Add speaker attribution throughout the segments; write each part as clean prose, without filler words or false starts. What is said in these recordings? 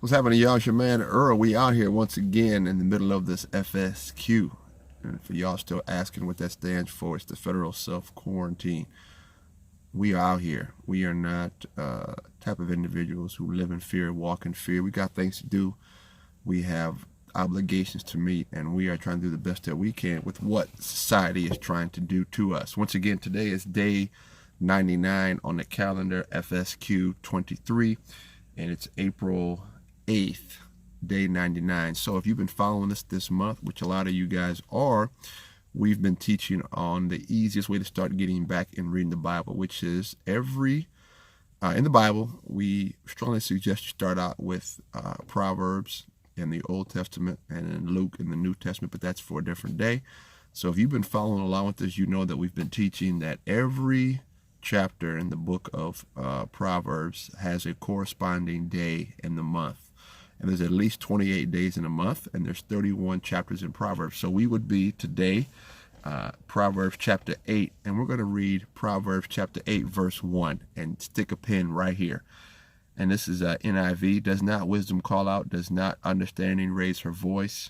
Speaker 1: What's happening, y'all? It's your man Earl. We out here once again in the middle of this FSQ. And for y'all still asking what that stands for, it's the Federal Self-Quarantine. We are out here. We are not type of individuals who live in fear, walk in fear. We got things to do. We have obligations to meet, and we are trying to do the best that we can with what society is trying to do to us. Once again, today is day 99 on the calendar, FSQ 23, and it's April 8th, day 99. So if you've been following us this month, which a lot of you guys are, we've been teaching on the easiest way to start getting back and reading the Bible, which is in the Bible, we strongly suggest you start out with Proverbs in the Old Testament and in Luke in the New Testament, but that's for a different day. So if you've been following along with this, you know that we've been teaching that every chapter in the book of Proverbs has a corresponding day in the month. And there's at least 28 days in a month, and there's 31 chapters in Proverbs. So we would be today, Proverbs chapter 8, and we're going to read Proverbs chapter 8, verse 1, and stick a pin right here. And this is NIV. Does not wisdom call out? Does not understanding raise her voice?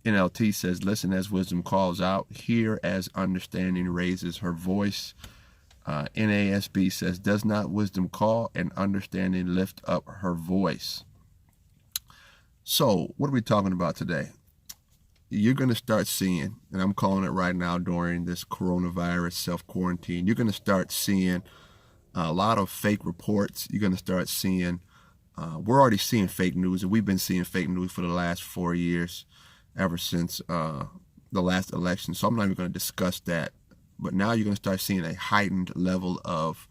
Speaker 1: NLT says, listen as wisdom calls out. Hear as understanding raises her voice. NASB says, does not wisdom call and understanding lift up her voice? So what are we talking about today? You're going to start seeing, and I'm calling it right now during this coronavirus self-quarantine, you're going to start seeing a lot of fake reports. You're going to start seeing, we're already seeing fake news, and we've been seeing fake news for the last 4 years, ever since the last election. So I'm not even going to discuss that. But now you're going to start seeing a heightened level of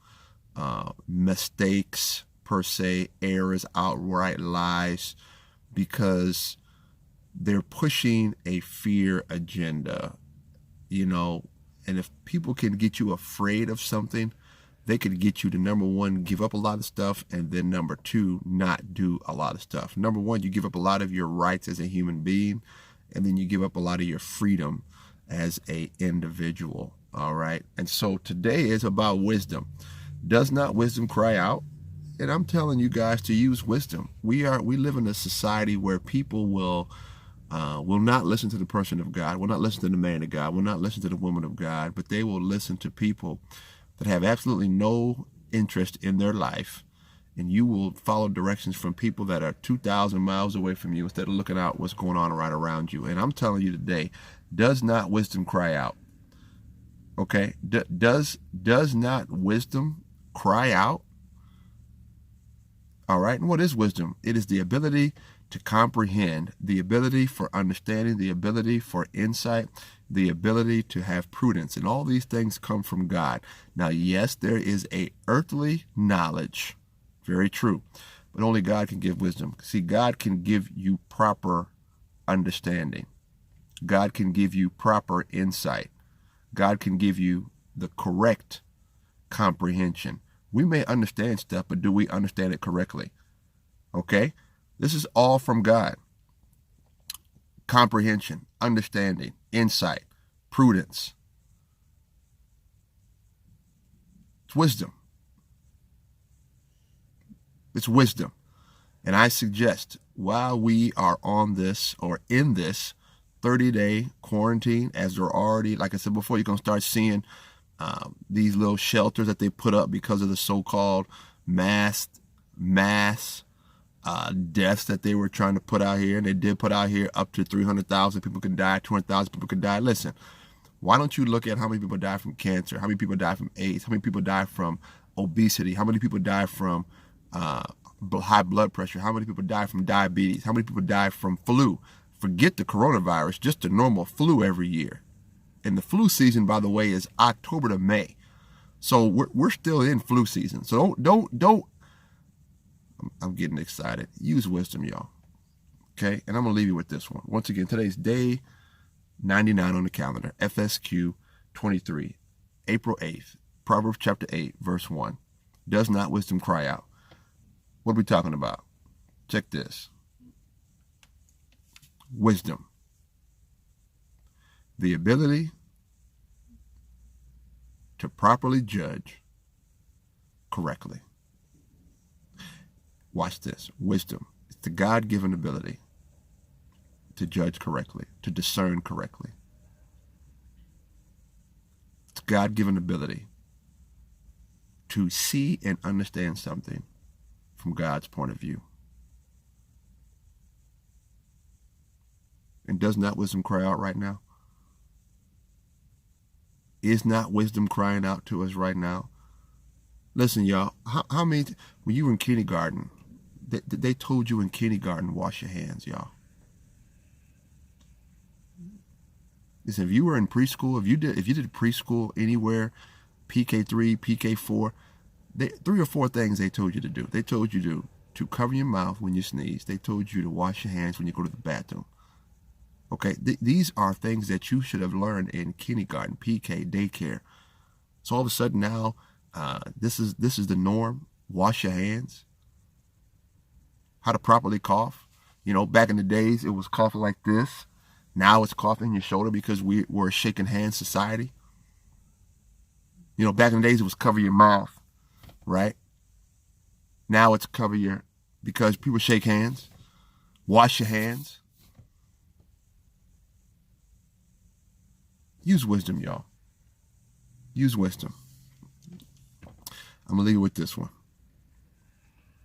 Speaker 1: mistakes, per se, errors, outright lies, because they're pushing a fear agenda, and if people can get you afraid of something, they could get you to, number one, give up a lot of stuff, and then number two, not do a lot of stuff. Number one, you give up a lot of your rights as a human being, and then you give up a lot of your freedom as an individual, all right? And so today is about wisdom. Does not wisdom cry out? And I'm telling you guys to use wisdom. We live in a society where people will not listen to the person of God, will not listen to the man of God, will not listen to the woman of God, but they will listen to people that have absolutely no interest in their life. And you will follow directions from people that are 2,000 miles away from you instead of looking out what's going on right around you. And I'm telling you today, does not wisdom cry out? Okay, does not wisdom cry out? All right, and what is wisdom? It is the ability to comprehend, the ability for understanding, the ability for insight, the ability to have prudence. And all these things come from God. Now, yes, there is a earthly knowledge, very true, but only God can give wisdom. See, God can give you proper understanding. God can give you proper insight. God can give you the correct comprehension. We may understand stuff, but do we understand it correctly? Okay? This is all from God. Comprehension, understanding, insight, prudence. It's wisdom. It's wisdom. And I suggest, while we are on this or in this 30-day quarantine, as they're already, like I said before, you're going to start seeing these little shelters that they put up because of the so-called mass deaths that they were trying to put out here. And they did put out here up to 300,000 people can die, 200,000 people can die. Listen, why don't you look at how many people die from cancer, how many people die from AIDS, how many people die from obesity, how many people die from high blood pressure, how many people die from diabetes, how many people die from flu. Forget the coronavirus, just the normal flu every year. And the flu season, by the way, is October to May. So we're still in flu season. So don't. I'm getting excited. Use wisdom, y'all. Okay? And I'm going to leave you with this one. Once again, today's day 99 on the calendar, FSQ 23, April 8th, Proverbs chapter 8, verse 1. Does not wisdom cry out? What are we talking about? Check this. Wisdom. The ability to properly judge correctly. Watch this. Wisdom. the God-given ability to judge correctly, to discern correctly. It's God-given ability to see and understand something from God's point of view. And does not wisdom cry out right now? Is not wisdom crying out to us right now? Listen, y'all, how many, when you were in kindergarten, they told you in kindergarten, wash your hands, y'all. Listen, if you were in preschool, if you did preschool anywhere, PK3, PK4, 3 or 4 things they told you to do. They told you to cover your mouth when you sneeze. They told you to wash your hands when you go to the bathroom. Okay, these are things that you should have learned in kindergarten, PK, daycare. So all of a sudden now, this is the norm. Wash your hands. How to properly cough. You know, back in the days, it was coughing like this. Now it's coughing in your shoulder because we're a shaking hands society. You know, back in the days, it was cover your mouth, right? Now it's cover your, because people shake hands. Wash your hands. Use wisdom, y'all. Use wisdom. I'm going to leave you with this one.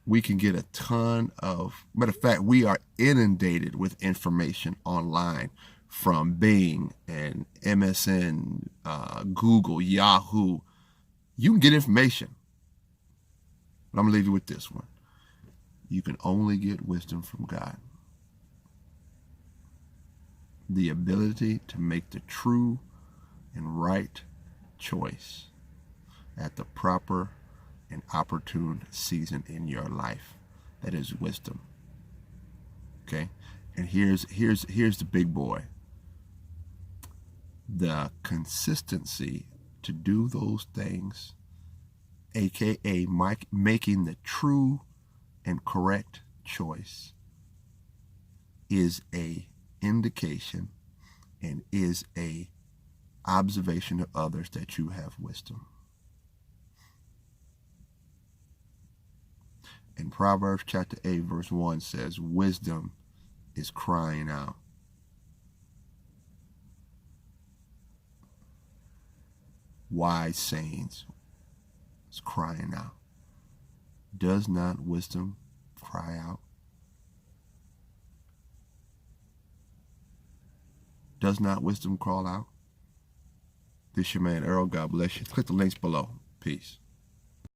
Speaker 1: We can get a ton of, matter of fact, we are inundated with information online from Bing and MSN, Google, Yahoo. You can get information. But I'm going to leave you with this one. You can only get wisdom from God. The ability to make the true and right choice at the proper and opportune season in your life. That is wisdom. Okay? And here's the big boy. The consistency to do those things, aka making the true and correct choice, is a indication and is a observation of others that you have wisdom. And Proverbs chapter 8 verse 1 says, wisdom is crying out. Wise sayings is crying out. Does not wisdom cry out? Does not wisdom call out? This your man Earl. God bless you. Click the links below. Peace.